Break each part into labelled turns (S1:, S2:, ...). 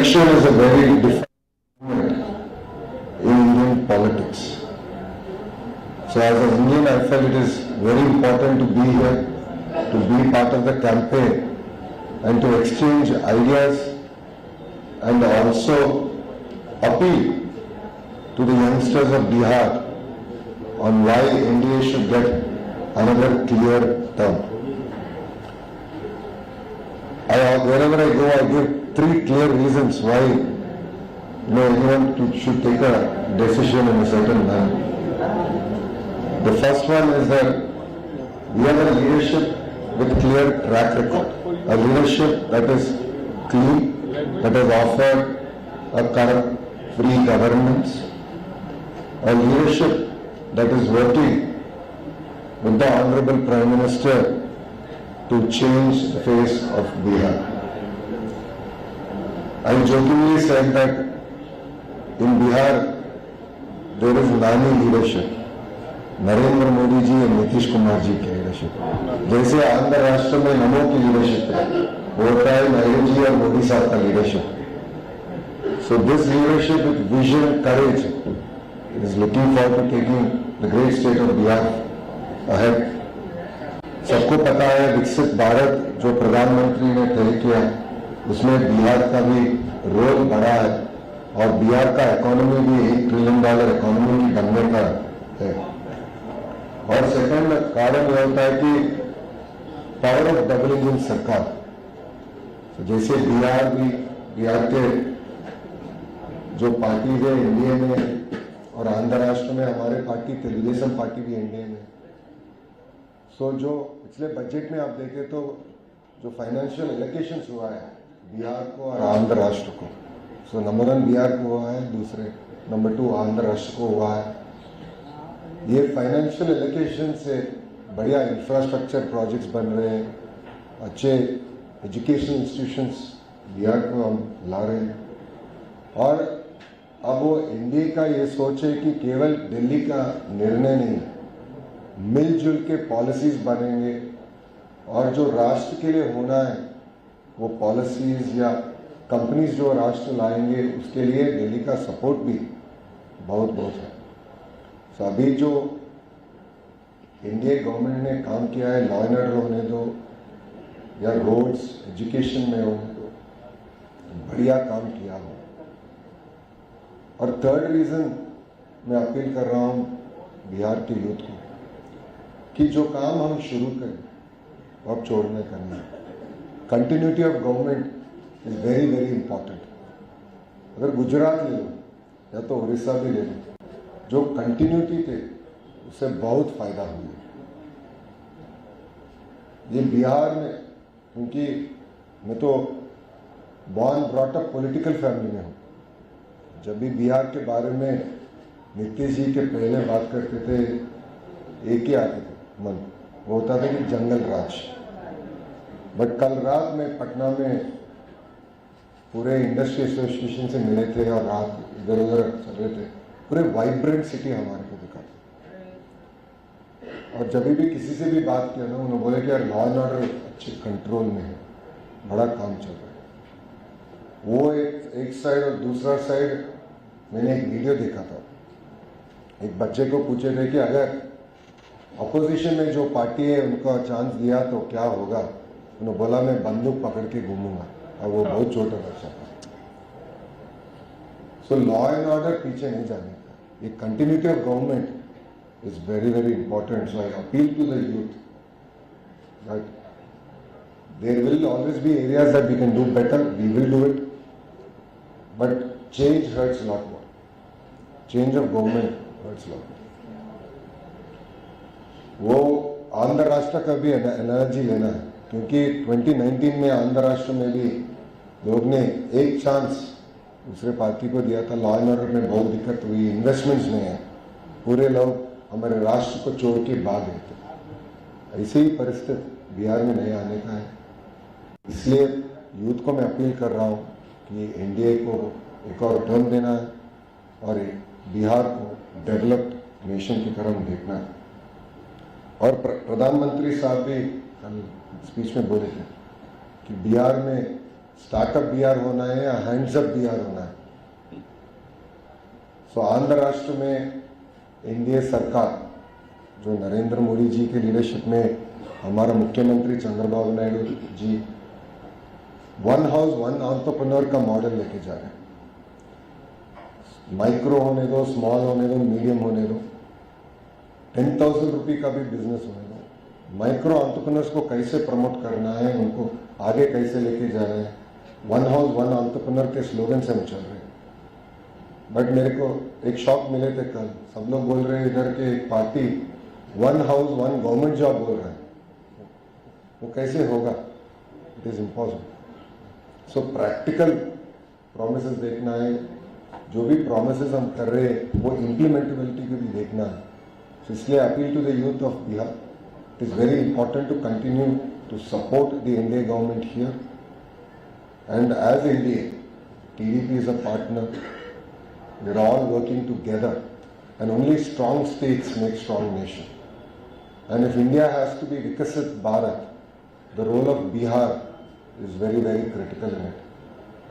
S1: election is a very different moment in Indian politics. So as an Indian, I felt it is very important to be here, to be part of the campaign and to exchange ideas and also appeal to the youngsters of Bihar on why India should get another clear term. Wherever I go, I give 3 clear reasons why anyone should take a decision in a certain manner. The first one is that we have a leadership with clear track record, a leadership that is clean, that has offered a corrupt-free governance, a leadership that is working with the Honorable Prime Minister to change the face of Bihar. I jokingly said that in Bihar there is Nani leadership, Narendra Modi ji और नीतीश कुमार जी की leadership, जैसे आंध्र राष्ट्र में नमो की leadership है, वो होता है नायडू जी और मोदी साहब का leadership. So this leadership with vision, courage is looking forward to taking the great state of Bihar ahead. सबको पता है विकसित भारत जो प्रधानमंत्री ने तय किया, उसमें बिहार का भी रोल बड़ा है और बिहार का इकोनॉमी भी $1 ट्रिलियन इकोनॉमी की बनने का है. और सेकंड कारण यह होता है कि पावर ऑफ डबल इंजन सरकार. तो जैसे बिहार के जो पार्टी है एनडीए में और आंध्र राष्ट्र में हमारे पार्टी तेलुगुदेशम पार्टी भी एनडीए में. सो जो पिछले बजट में आप देखें तो जो फाइनेंशियल एलोकेशंस हुआ है बिहार को और आंध्र राष्ट्र को, सो नंबर 1 बिहार को हुआ है, दूसरे नंबर 2 आंध्र राष्ट्र को हुआ है. ये फाइनेंशियल एलोकेशन से बढ़िया इंफ्रास्ट्रक्चर प्रोजेक्ट्स बन रहे हैं, अच्छे एजुकेशनल इंस्टीट्यूशंस बिहार को हम ला रहे हैं. और अब वो एनडीए का ये सोच है कि केवल दिल्ली का निर्णय नहीं, मिलजुल के पॉलिसीज बनेंगे और जो राष्ट्र के लिए होना है वो पॉलिसीज या कंपनीज जो राष्ट्र लाएंगे उसके लिए दिल्ली का सपोर्ट भी बहुत है. तो अभी जो इंडिया गवर्नमेंट ने काम किया है, लॉ एंड ऑर्डर होने दो या रोड्स एजुकेशन में होने दो, बढ़िया काम किया हो. और थर्ड रीजन मैं अपील कर रहा हूँ बिहार के यूथ को कि जो काम हम शुरू करें वो अब छोड़ने करना है. Continuity of government is very very important. अगर गुजरात ले लो या तो उड़ीसा भी ले लो, जो कंटिन्यूटी थे उससे बहुत फायदा हुआ. ये बिहार में, क्योंकि मैं तो born brought up political family में हूँ, जब भी बिहार के बारे में नीतीश जी के पहले बात करते थे एक ही आते थे मन, वो होता था कि जंगल राज. बट कल रात में पटना में पूरे इंडस्ट्री एसोसिएशन से मिले थे और रात इधर उधर चल रहे थे, पूरे वाइब्रेंट सिटी हमारे को दिखा. और जब भी किसी से भी बात किया ना, उन्होंने बोले कि यार लॉ एंड ऑर्डर अच्छे कंट्रोल में है, बड़ा काम चल रहा है. वो एक साइड और दूसरा साइड मैंने एक वीडियो देखा था, एक बच्चे को पूछे थे कि अगर अपोजिशन में जो पार्टी है उनको चांस दिया तो क्या होगा. उन्होंने बोला मैं बंदूक पकड़ के घूमूंगा, और वो बहुत छोटा बच्चा था. सो लॉ एंड ऑर्डर पीछे नहीं जाने का, ये continuity of government is very very important. So I appeal to the youth that there will always be areas that we can do better, we will do it, but change hurts lot more. Change of government hurts lot. वो आंध्र राष्ट्र का भी energy लेना है, क्योंकि 2019 में आंध्र राष्ट्र में भी लोग ने एक चांस दूसरे पार्टी को दिया था. लॉ एंड ऑर्डर में बहुत दिक्कत हुई, इन्वेस्टमेंट्स नहीं है, पूरे लोग हमारे राष्ट्र को छोड़ के भाग गए थे. ऐसे ही परिस्थिति बिहार में नहीं आने का है. इसलिए यूथ को मैं अपील कर रहा हूँ कि एनडीए को एक और टर्म देना है और बिहार को डेवलप्ड नेशन की तरफ देखना है. और प्रधानमंत्री साहब भी कल स्पीच में बोले थे कि बिहार में स्टार्टअप बिहार होना है या हैंड्स अप बिहार होना है। सो आंध्र राष्ट्र में एनडीए सरकार जो नरेंद्र मोदी जी के लीडरशिप में हमारा मुख्यमंत्री Chandrababu Naidu ji one house one entrepreneur का मॉडल लेके जा रहे हैं। माइक्रो होने दो, स्मॉल होने दो, मीडियम होने दो, 10,000 रुपये का भी बिजनेस होने दो। माइक्रो एंटरप्रेन्योर्स को कैसे प्रमोट करना है, उनको आगे कैसे लेके जा रहे हैं, वन हाउस वन एंटरप्रेन्योर के स्लोगन से हम चल रहे हैं। बट मेरे को एक शॉक मिले थे कल, सब लोग बोल रहे हैं इधर के एक party one house one government job बोल रहे हैं, वो कैसे होगा? It is impossible. So practical promises देखना है, जो भी प्रोमिसेस हम कर रहे हैं वो इम्प्लीमेंटेबिलिटी को भी देखना है। So, इसलिए appeal to the youth of Bihar, it is very important to continue to support the India government here and as India TDP is a partner. We're all working together and only strong states make strong nation. And if India has to be Vikasit Bharat, the role of Bihar is very, very critical in it.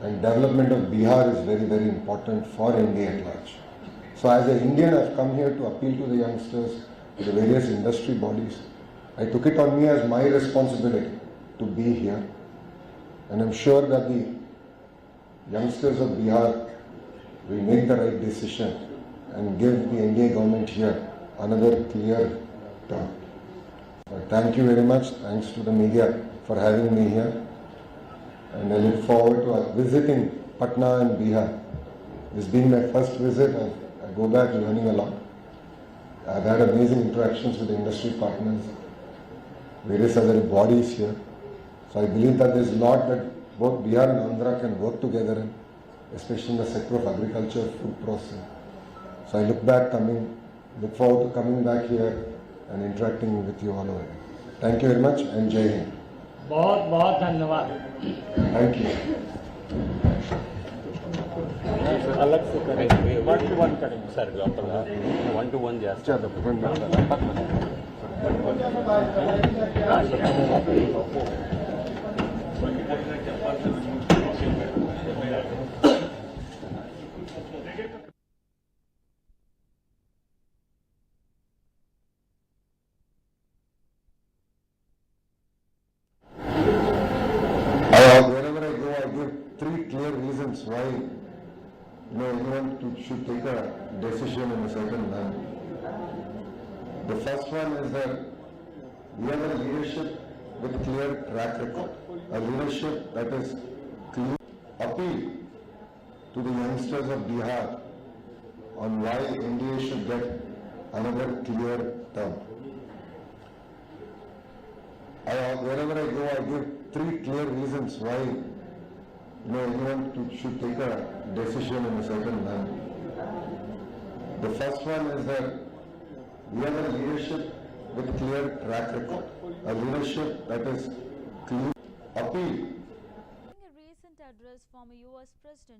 S1: And development of Bihar is very, very important for India at large. So as an Indian, I've come here to appeal to the youngsters, to the various industry bodies. I took it on me as my responsibility to be here. And I'm sure that the youngsters of Bihar will make the right decision and give the India government here another clear term. Thank you very much. Thanks to the media for having me here. And I look forward to visiting Patna and Bihar. This being my first visit, I go back learning a lot. I've had amazing interactions with industry partners, various other bodies here. So I believe that there's a lot that both Bihar and Andhra can work together in, especially in the sector of agriculture, food processing. So I look forward to coming back here and interacting with you all over. Thank you very much and Jai Hind.
S2: बहुत बहुत धन्यवाद।
S1: Thank you.
S3: अलग से करेंगे, 1 to 1 करेंगे sir, local 1 to 1 जैसा।
S1: Wherever I go, I give 3 clear reasons why anyone should take a decision in a certain manner. The first one is that we have a leadership with clear track record, a leadership that is clear. Appeal to the youngsters of Bihar on why India should get another clear term. Wherever I go, I give 3 clear reasons why anyone should take a decision in a certain manner. The first one is that we have a leadership with clear track record, a leadership that is clear. Appeal.
S4: In a recent address, former US President